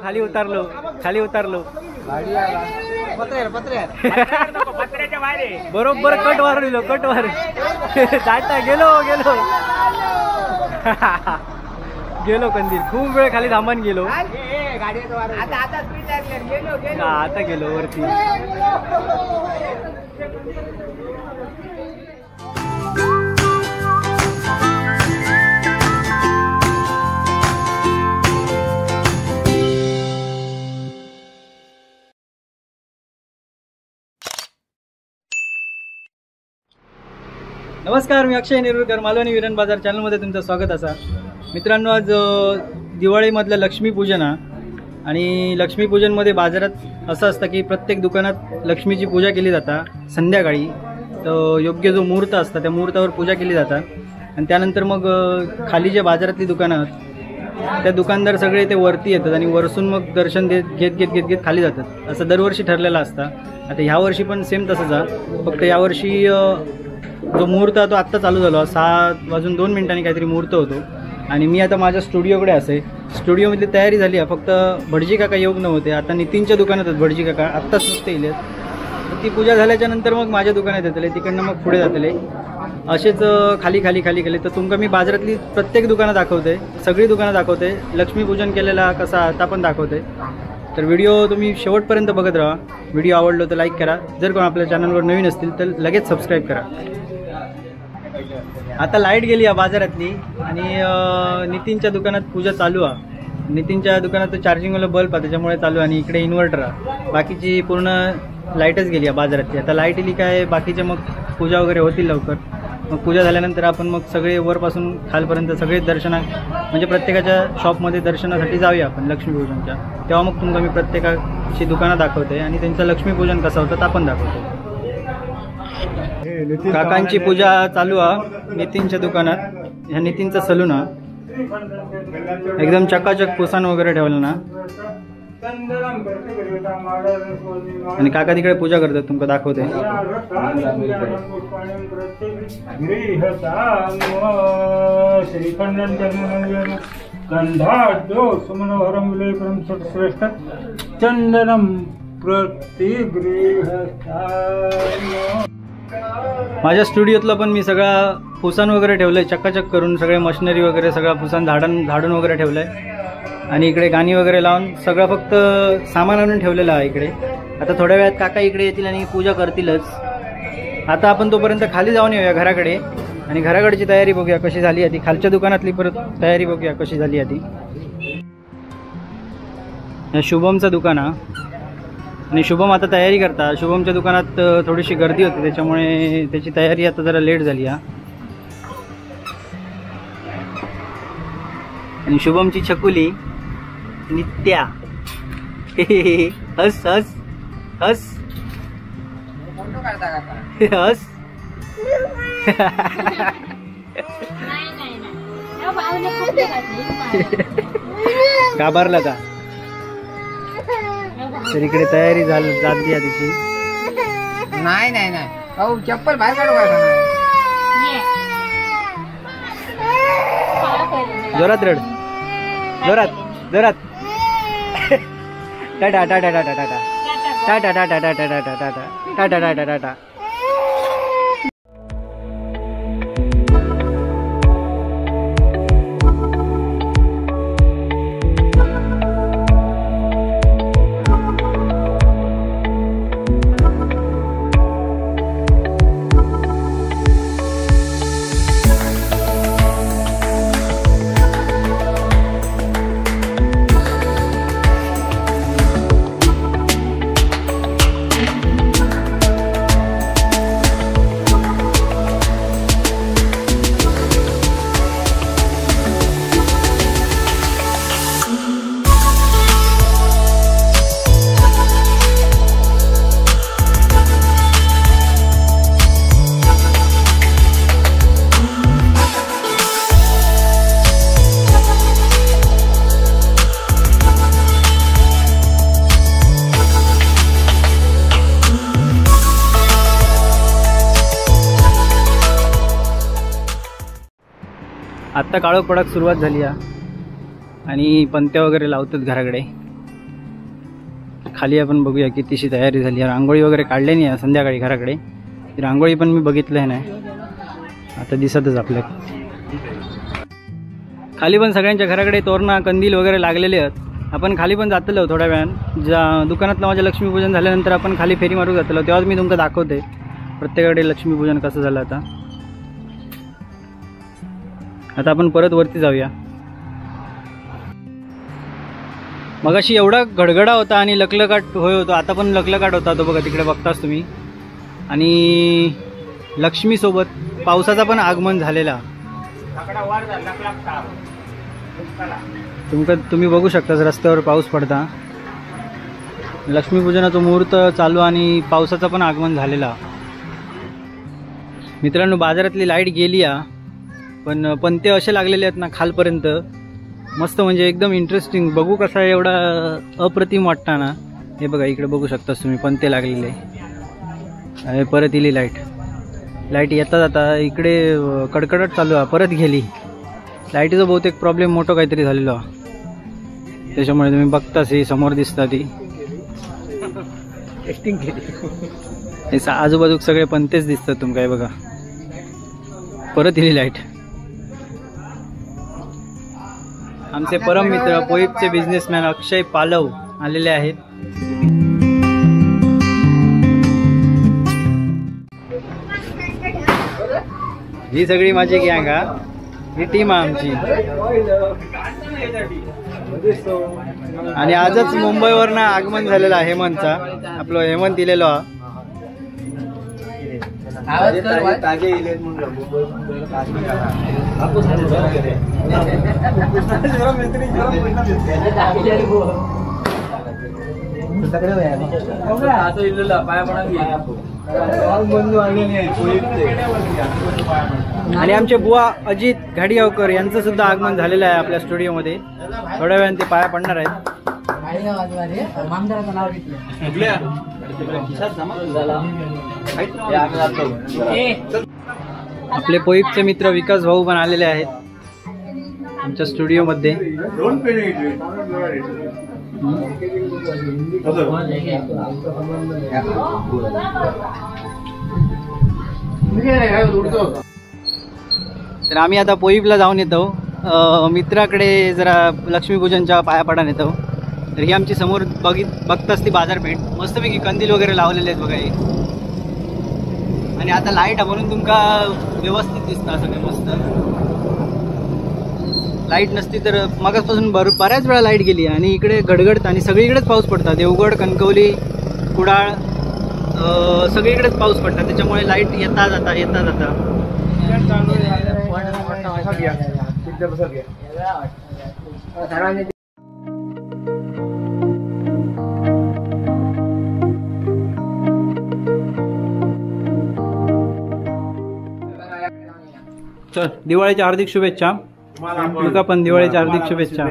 खाली उतरलो बरोबर कट वारलो कट वार जाता गेलो कंदील खूप वेळ खाली थांबून गेलो आता गेलो वरती. नमस्कार, मी अक्षय नेरुरकर, मालवणी विरण बाजार चॅनलमध्ये तुमचं स्वागत असा. मित्रांनो, आज दिवाळीमधलं लक्ष्मीपूजन आणि लक्ष्मीपूजनमध्ये बाजारात असं असतं की प्रत्येक दुकानात लक्ष्मीची पूजा केली जाता संध्याकाळी. तर योग्य जो मुहूर्त असता त्या मुहूर्तावर पूजा केली जाता आणि त्यानंतर मग खाली जे बाजारातली दुकानं आहेत त्या दुकानदार सगळे ते वरती येतात आणि वरसून मग दर्शन घेत खाली जातात. असं दरवर्षी ठरलेलं असतं. आता ह्या वर्षी पण सेम तसंच आहे, फक्त यावर्षी जो मुहूर्त तो आत्ता चालू झाला 6:02 काहीतरी मुहूर्त होतो आणि मी आता माझ्या स्टुडिओकडे असे. स्टुडिओमधली तयारी झाली आहे, फक्त भटजी काका योग नव्हते. आता नितीनच्या दुकानात आहेत भटजी काका, आत्ताच नुसते येले. ती पूजा झाल्याच्या नंतर मग माझ्या दुकानात येतले, तिकडनं मग पुढे जातले. असेच खाली केले. तर तुमका मी बाजारातली प्रत्येक दुकानं दाखवते, सगळी दुकानं दाखवते, लक्ष्मीपूजन केलेला कसा आता पण दाखवते. तर व्हिडिओ तुम्ही शेवटपर्यंत बघत राहा. व्हिडिओ आवडलो तर लाईक करा, जर कोण आपल्या चॅनलवर नवीन असतील तर लगेच सबस्क्राईब करा. आता लाईट गेली आहे बाजारातली आणि नितीनच्या दुकानात पूजा चालू आहे. नितीनच्या दुकानात चार्जिंगवाला बल्ब आहे त्याच्यामुळे चालू आहे आणि इकडे इन्व्हर्टर आहे. बाकीची पूर्ण लाईटच गेली आहे बाजारातली. आता लाईट इली काय बाकीचे मग पूजा वगैरे होतील लवकर. मग पूजा झाल्यानंतर आपण मग सगळे वरपासून खालपर्यंत सगळे म्हणजे प्रत्येकाच्या शॉपमध्ये दर्शनासाठी जाऊया आपण लक्ष्मीपूजनच्या. तेव्हा मग तुम्हाला मी प्रत्येकाची दुकानं दाखवते आणि त्यांचं लक्ष्मीपूजन कसं होतं आपण दाखवतो. काकांची पूजा चालू आहे नितीनच्या दुकानात. ह्या नितीनचा सलून आहे, एकदम चकाचक पुसान वगैरे ठेवलं ना आणि काका तिकडे पूजा करतात, तुमका दाखवते. चंदनम माझ्या स्टुडिओतलं पण मी सगळा पुसान वगैरे ठेवलंय चक्काचक करून, सगळे मशिनरी वगैरे सगळा पुसान झाडून वगैरे ठेवलंय आणि इकडे गाणी वगैरे लावून सगळं फक्त सामान आणून ठेवलेलं आहे इकडे. आता थोड्या वेळात काका इकडे येतील आणि पूजा करतीलच. आता आपण तोपर्यंत खाली जाऊन येऊया घराकडे आणि घराकडची तयारी बघूया कशी झाली आहे ती. खालच्या दुकानातली परत तयारी बघूया कशी झाली आहे ती. शुभमचं दुकान आहे आणि शुभम आता तयारी करता. शुभमच्या दुकानात थोडीशी गर्दी होती त्याच्यामुळे त्याची तयारी आता जरा लेट झाली आहे. आणि शुभमची छकुली नित्या हस हस हस हस घाबरला का. तर इकडे तयारी झाली जाती आहे तिची. नाही चप्पल बाहेर काढू जोरात रड, जोरात टाटा टाटा टाटा टाटा टाटा टाटा टाटा टाटा टाटा टाटा टाटा टाटा. आत्ता काळोख पडाक सुरुवात झाली आहे आणि पंत्या वगैरे लावतात घराकडे. खाली आपण बघूया कितीशी तयारी झाली. रांगोळी वगैरे काढली नाही संध्याकाळी घराकडे. ती रांगोळी पण मी बघितलं नाही, आता दिसतच आपल्या खाली पण सगळ्यांच्या घराकडे तोरणा कंदील वगैरे लागलेले आहेत. आपण खाली पण जातलो थोड्या वेळानं. ज्या दुकानातलं माझ्या लक्ष्मीपूजन झाल्यानंतर आपण खाली फेरी मारू जातलो, तेव्हाच मी तुमका दाखवते प्रत्येकाकडे लक्ष्मीपूजन कसं झालं. आता आपण परत वरती जाऊया. मगाशी एवढा गडगडा होता आणि लकलकाट होय होतो, आता पण लकलकाट होता तो बघा तिकडे बघताच तुम्ही. आणि लक्ष्मीसोबत पावसाचा पण आगमन झालेला. तुम्ही बघू शकता रस्त्यावर पाऊस पडता. लक्ष्मीपूजनाचा मुहूर्त चालू आणि पावसाचं पण आगमन झालेला. मित्रांनो, बाजारातली लाईट गेली पण पणते असे लागलेले आहेत ना खालपर्यंत, मस्त म्हणजे एकदम इंटरेस्टिंग. बघू कसा एवढा अप्रतिम वाटता ना. हे बघा इकडे बघू शकता तुम्ही पणते लागलेले. परत इली लाईट येता जाता इकडे कडकडट चालू आहे, परत गेली. लाईटीचा बहुतेक प्रॉब्लेम मोठं काहीतरी झालेलो, त्याच्यामुळे तुम्ही बघताच ही समोर दिसता ती टेस्टिंग केली. आजूबाजू सगळे पणतेच दिसतात तुमका. हे बघा परत इली लाईट. आमचे परम मित्र पोईपचे बिझनेसमॅन अक्षय पालव आलेले आहेत. ही सगळी माझी गँग ही टीम आहे आमची. आणि आजच मुंबईवरनं आगमन झालेला हेमंतचा. आपलं हेमंत दिलेलो आणि आमचे बुवा अजित घाडियावकर यांचं सुद्धा आगमन झालेलं आहे आपल्या स्टुडिओमध्ये. थोड्या वेळाने ते पाया पडणार आहेत. आपले पोईपचे मित्र विकास भाऊ पण आलेले आहेत आमच्या स्टुडिओमध्ये. तर आम्ही आता पोईपला जाऊन येतो, मित्राकडे जरा लक्ष्मीपूजनच्या पाया पडान येतो. तर ही आमची समोर बघताच ती बाजारपेठ, मस्तपैकी कंदील वगैरे लावलेले आहेत बघा हे. आणि आता लाईट म्हणून तुमका व्यवस्थित दिसतं सगळं मस्त. लाईट नसती तर मगाचपासून बऱ्याच वेळा लाईट गेली आणि इकडे गडगडत आणि सगळीकडेच पाऊस पडतात. देवगड, कणकवली, कुडाळ सगळीकडेच पाऊस पडतात. त्याच्यामुळे लाईट येता जाता. चल, दिवाळीच्या हार्दिक शुभेच्छा. तुका पण दिवाळीच्या हार्दिक शुभेच्छा.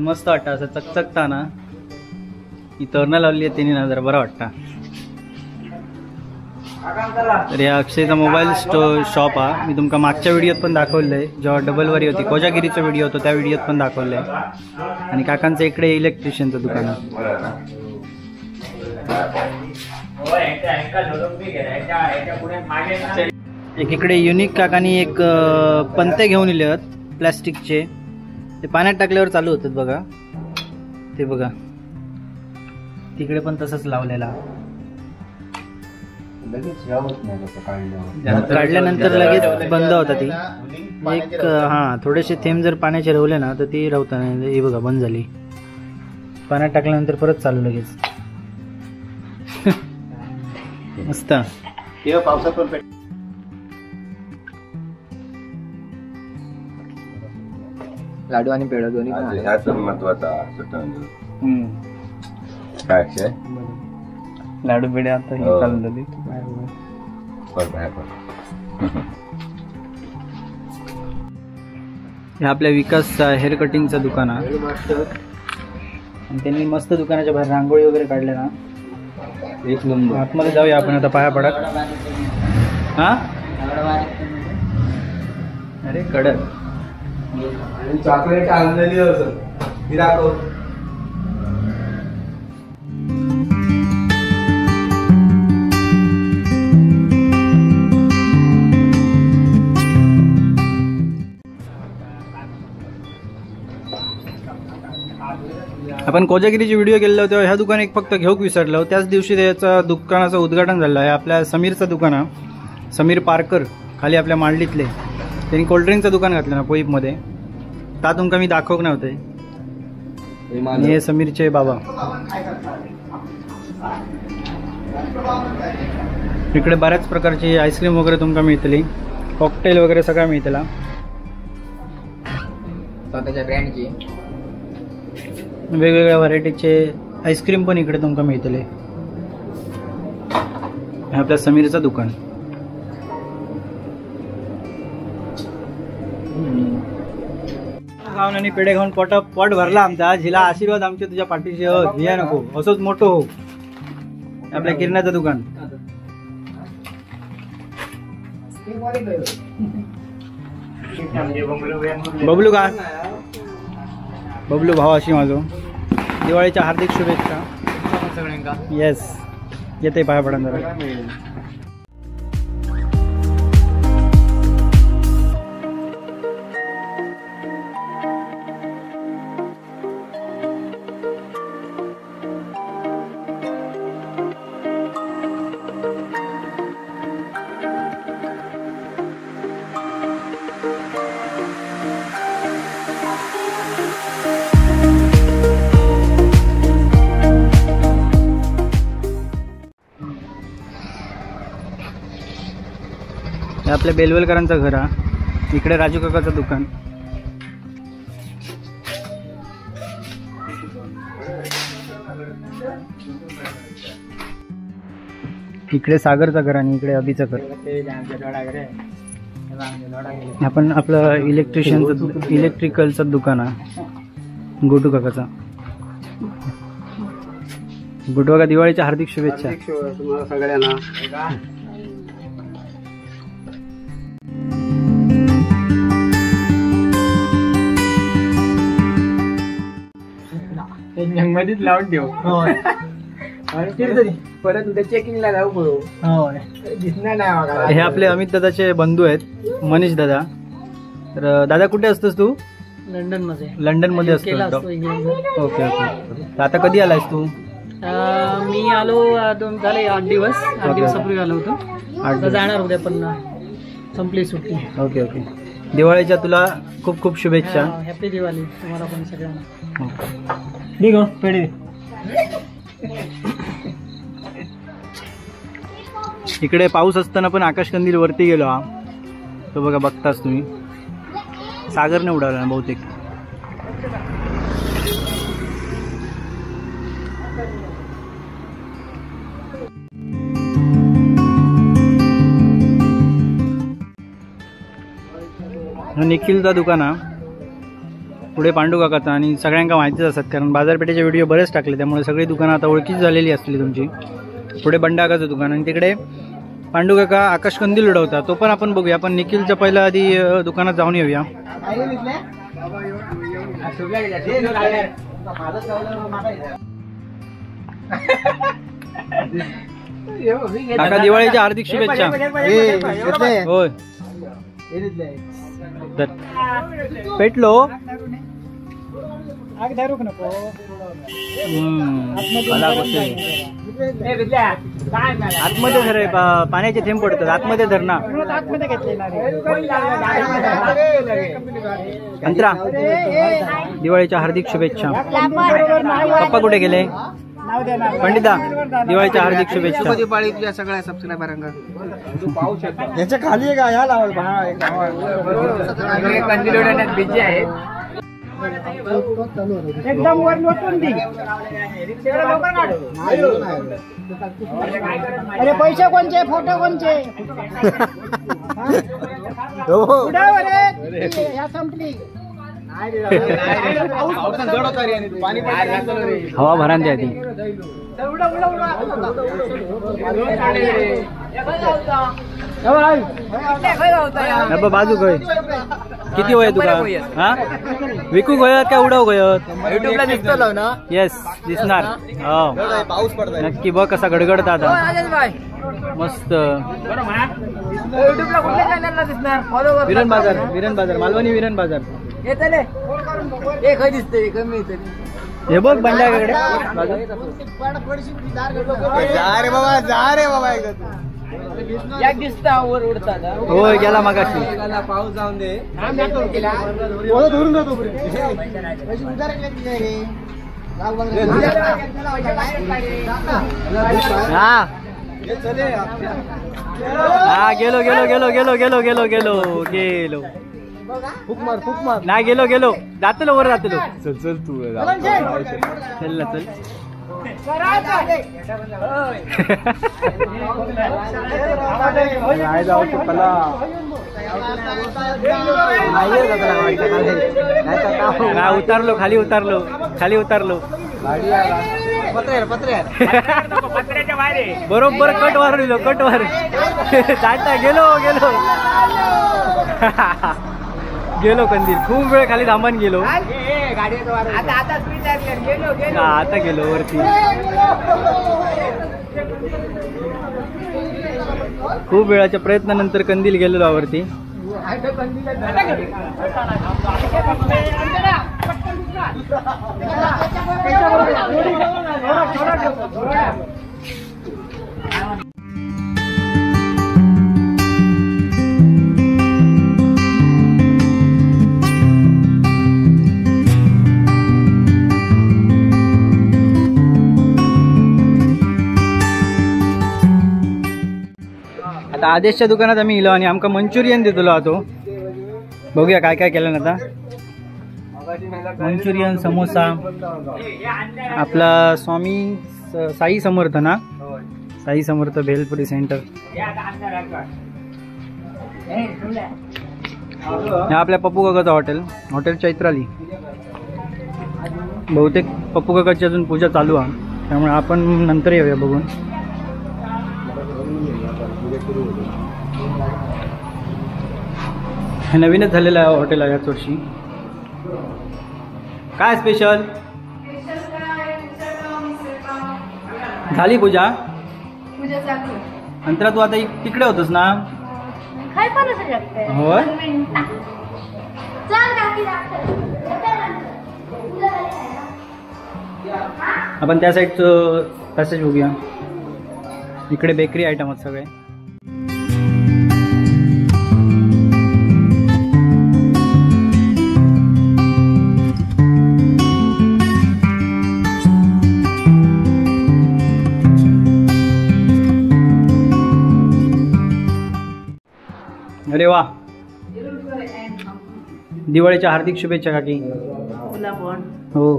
मस्त वाटतं असं चकचकता ना. ही तोरणं लावली आहे तिने ना, जरा बरं वाटतं. तर या अक्षयचा मोबाईल शॉप हा. मी तुमका मागच्या व्हिडिओत पण दाखवलं आहे, जेव्हा डबलवारी होती कोजागिरीचा व्हिडिओ होतो त्या व्हिडिओत पण दाखवलं आहे. आणि काकांचं इकडे इलेक्ट्रिशियनचं दुकान आहे. एक इकडे युनिक काकांनी एक पंते घेऊन इले आहेत प्लॅस्टिकचे. ते पाण्यात टाकल्यावर चालू होतात बघा. ते बघा तिकडे पण तसंच लावलेला. काढल्यानंतर लगेच बंद होता ती एक थोडेसे थेंब जर पाण्याचे रवले ना तर ती रवता नाही. हे बघा बंद झाली. पाण्यात टाकल्यानंतर परत चालू लगेच. मस्त. पावसात पण लाडू आणि पेढा दोन्ही पण आहे. ह्याच महत्वाचा काय लाडू पेढे आता हो. चालू झाली. हे आपल्या विकासचा हेअर कटिंगचं दुकान आहे. आणि त्यांनी मस्त दुकानाच्या बाहेर रांगोळी वगैरे काढल्या ना. एक नंबर. आतमध्ये जाऊया आपण आता पाया पडत. हा अरे कडक. चॉकलेट आणलेली असं ही दाखव. आपण कोजागिरीची व्हिडिओ केलेला तेव्हा ह्या दुकान एक फक्त घेऊक विसरलो. त्याच दिवशी त्याचं दुकानाचं उद्घाटन झालं आहे. आपल्या समीरचं दुकान आहे, समीर पारकर, खाली आपल्या मांडलीतले. त्यांनी कोल्ड्रिंकचं दुकान घातलं ना पोईपमध्ये. ता तुमका मी दाखवक नव्हते. हे समीरचे बाबा. इकडे बऱ्याच प्रकारची आईस्क्रीम वगैरे तुमका मिळतली, कॉकटेल वगैरे सगळं मिळतला. स्वतःच्या ब्रँडची वेगवेगळ्या व्हरायटीचे आईस्क्रीम पण इकडे तुमका मिळतले. हे आपल्या समीरचं दुकान. खाऊन आणि पेढे खाऊन पोट भरला आमचा. जिला आशीर्वाद आमचे तुझ्या पाठीशी हो, भिया नको, असंच मोठं हो. आपल्या किरण्याचं दुकान. बबलू का बबलू भाऊ अशी माझो. दिवाळीच्या हार्दिक शुभेच्छा सगळ्यांका. येस येते पाया पडा जरा. आपल्या बेलवलकरांचं घर आहे. इकडे राजू काकाचं दुकान. इकडे सागरचं घर आणि इकडे अभिचं घर. आपण आपलं इलेक्ट्रिकलचं दुकान आहे गोटू काकाचा. गोटू काका दिवाळीच्या हार्दिक शुभेच्छा तुम्हाला सगळ्यांना. मध्येच लावून ठेव. परत उद्या चेकिंगला जाऊ. दिसणार नाही बघा. हे आपले अमित दादाचे बंधू आहेत, मनीष दादा. तर दादा कुठे असतोस तू? लंडन मध्ये. लंडन मध्ये असतो. Okay okay. आता कधी आलायस तू? मी आलो झाले 8 दिवस. 8 दिवसापूर्वी आलो होतो. आता जाणार उद्या पण संपली सुट्टी. Okay okay. दिवाळीच्या तुला खूप खूप शुभेच्छा. हॅपी दिवाळी तुम्हाला पण सगळ्यांना. पेढे. इकडे पाऊस असताना पण आकाशकंदील वरती गेलो हा. तो बघा बघताच तुम्ही. सागरने उडावला बहुतेक. निखिलचा दुकान आहे. पुढे पांडू काकाचा. आणि सगळ्यांना माहितीच असतात कारण बाजारपेठेचे व्हिडिओ बरेच टाकले, त्यामुळे सगळी दुकानं आता ओळखीची झालेली असली तुमची. पुढे बंडा काकाचं दुकान आणि तिकडे पांडू काका आकाशकंदील उडवता. तो पण आपण बघूया. आपण निखिलच्या पहिला आधी दुकानात जाऊन येऊया. काका दिवाळीच्या हार्दिक शुभेच्छा. होय पेटलो. आग धरूक नको आतमध्ये धर पाण्याचे थेंब पडतात आतमध्ये धर ना आतमध्ये घेतलेला अंतरा दिवाळीच्या हार्दिक शुभेच्छा पप्पा कुठे गेले पंडिता दिवाळीच्या हार्दिक शुभेच्छा दिवाळी तुझ्या सगळ्या सबस्क्रायबरांना याच्या खाली आहे का या लावल कंदील उडवण्यात बिझी आहे एकदम वर लोटून दे अरे पैसे कोणचे फोटो कोणचे उडाव रे ह्या संपली हवा भरान द्या ती बाजू गय किती वय तुका हा विकू गयत काय उडव गयत युट्यूबला दिसतो ना येस दिसणार हो पाऊस पडताय नक्की बघ कसा गडगडत आता मस्त युट्यूबला कुठल्या चॅनलला दिसणार फॉलो कर विरण बाजार मालवणी विरण बाजार येतले हे खय दिसते कमी येते हे बघ बंड्याकडे जा रे बाबा एकदा याक दिसता वर उडतात होय गेला मगाशी पाऊस जाऊन दे धरून जातो हा हा गेलो गेलो गेलो गेलो गेलो गेलो गेलो गेलो फुक मार नाही गेलो जातलो वर जातलो चल चल तू चल ना चल नाही जाऊ तुला नाही उतारलो खाली उतारलो बरोबर कट वार जाता गेलो कंदील खूप वेळ खाली थांबून गेलो आता गेलो वरती खूप वेळाच्या प्रयत्नानंतर कंदील गेलेलो वरती आता आदेशच्या दुकानात आम्ही इलो आणि आमका मंचुरियन देतलो आतो बघूया काय काय केलं आता मंचुरियन समोसा आपला स्वामी साई समर्थ ना साई समर्थ भेलपुरी सेंटर हे आपल्या पप्पू काकाचं हॉटेल चैत्राली बहुतेक पप्पू काकाची अजून पूजा चालू आहे त्यामुळे आपण नंतर येऊया बघून हे नवीनच झालेलं आहे हॉटेल आहे याच वर्षी काय स्पेशल झाली पूजा अंतरा तू आता तिकडे होतस ना होय आपण त्या साईडचं पॅसेज बघूया इकडे बेकरी आयटम आहेत सगळे अरे वा दिवाळीच्या हार्दिक शुभेच्छा काकी हो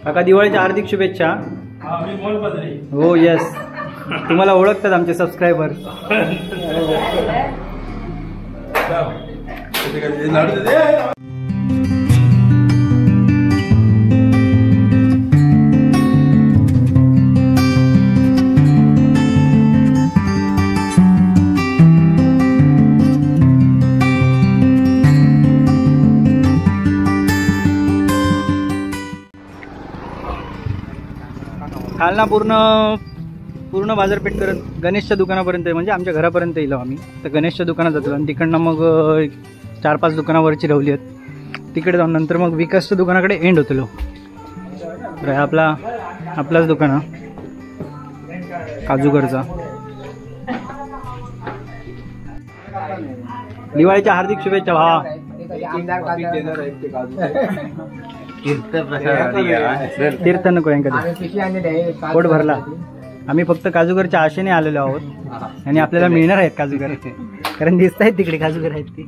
काका दिवाळीच्या हार्दिक शुभेच्छा हो यस तुम्हाला ओळखतात आमचे सबस्क्रायबर खालना पूर्ण बाजारपेठ करत गणेशच्या दुकानापर्यंत म्हणजे आमच्या घरापर्यंत येलो आम्ही तर गणेशच्या दुकानात जातो आणि तिकडनं मग 4-5 दुकानावरची रवली आहेत तिकडे जाऊन नंतर मग विकासच्या दुकानाकडे एंड होतलो. तर आपलाच दुकान काजूगरचा. दिवाळीच्या हार्दिक शुभेच्छा भावा. तीर्थ नको यांकडे पोट भरला. आम्ही फक्त काजूगरच्या आशेने आलेलो आहोत आणि आपल्याला मिळणार आहेत काजूगर, कारण दिसत आहेत तिकडे काजूगर आहेत ती.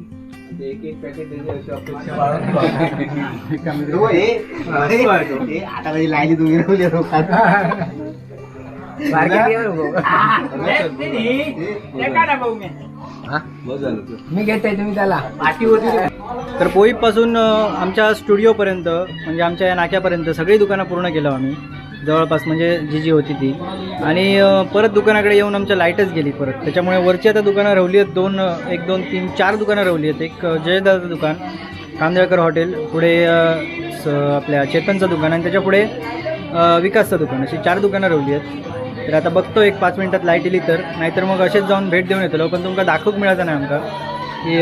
मी घेतोय तुम्ही त्याला. तर पोईपासून आमच्या स्टुडिओपर्यंत म्हणजे आमच्या या नाक्यापर्यंत सगळी दुकानं पूर्ण केलं आम्ही जवळपास, म्हणजे जी होती ती. आणि परत दुकानाकडे येऊन आमच्या लाईटच गेली परत. त्याच्यामुळे वरची आता दुकानं रवली आहेत. 1 2 3 4 दुकानं रवली आहेत. एक जयदाचं दुकान, कांदळकर हॉटेल, पुढे आपल्या चेतनचं दुकान आणि त्याच्या पुढे विकासचं दुकान, अशी 4 दुकानं रवली आहेत. तर आता बघतो एक 5 मिनिटात लाईट येली तर, नाहीतर मग असेच जाऊन भेट देऊन येतो. पण तुमका दाखवूक मिळायचं नाही आमका की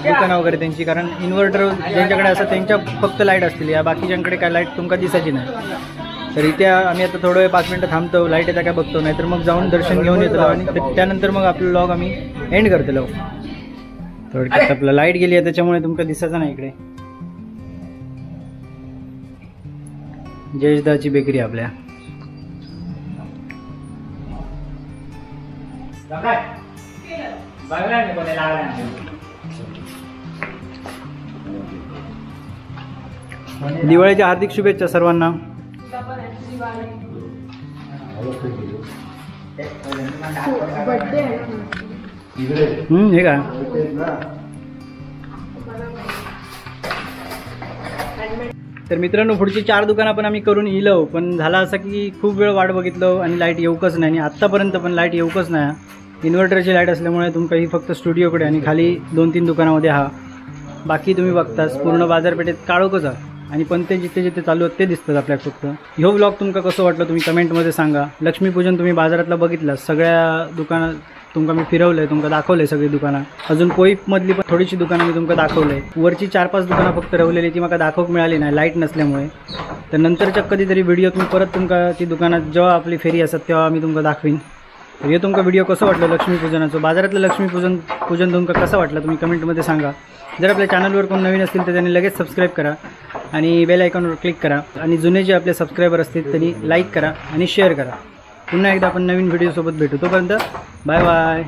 दुकानं वगैरे त्यांची, कारण इन्व्हर्टर ज्यांच्याकडे असं त्यांच्या फक्त लाईट असतील, या बाकीच्यांकडे काय लाईट तुमका दिसायची नाही. तर इथे आम्ही आता थोडं 5 मिनिटं थांबतो, लाईट येता काय बघतो, नाहीतर मग जाऊन दर्शन घेऊन येतो आणि त्यानंतर मग आपलं व्लॉग आम्ही एंड करतलो. थोडक्यात आपलं लाईट गेली आहे त्याच्यामुळे तुमका दिसायचं नाही इकडे. जयदाची बेकरी आपल्या. दिवाळीच्या हार्दिक शुभेच्छा सर्वांना. हे काय तर मित्रांनो, पुढची 4 दुकानं पण आम्ही करून येलो, पण झाला असं की खूप वेळ वाट बघितलो आणि लाईट येऊकच नाही. आणि आत्तापर्यंत पण लाईट येऊकच नाही. इन्व्हर्टरची लाईट असल्यामुळे तुमका ही फक्त स्टुडिओकडे आणि खाली 2-3 दुकानामध्ये बाकी तुम्ही बघताच पूर्ण बाजारपेठेत काळोखच आहे. आणि पण ते जिथे जिथे चालू आहेत ते दिसतात आपल्याला फक्त. ह्यो व्लॉग तुमका कसं वाटलं तुम्ही कमेंटमध्ये सांगा. लक्ष्मीपूजन तुम्ही बाजारातलं बघितलं, सगळ्या दुकानात तुमका मी फिरवलंय, तुमका दाखवलंय सगळी दुकानं. अजून पोईपमधली पण थोडीशी दुकानं मी तुमका दाखवलंय. वरची 4-5 दुकानं फक्त रवलेली, ती मला दाखवूक मिळाली नाही लाईट नसल्यामुळे. तर नंतरच्या कधीतरी व्हिडिओ तुम्ही परत तुमका ती दुकानात जेव्हा आपली फेरी असतात तेव्हा मी तुमका दाखवीन. तर हे तुमका व्हिडिओ कसं वाटलं लक्ष्मीपूजनाचं, बाजारातलं लक्ष्मीपूजन तुमका कसं वाटलं तुम्ही कमेंटमध्ये सांगा. जर आपल्या चॅनलवर कोण नवीन असतील तर त्यांनी लगेच सबस्क्राईब करा आणि बेल आयकॉनवर क्लिक करा. आणि जुने जे आपले सबस्क्रायबर असतील त्यांनी लाईक करा आणि शेअर करा. पुन्हा एकदा आपण नवीन व्हिडिओसोबत भेटू. तोपर्यंत बाय बाय.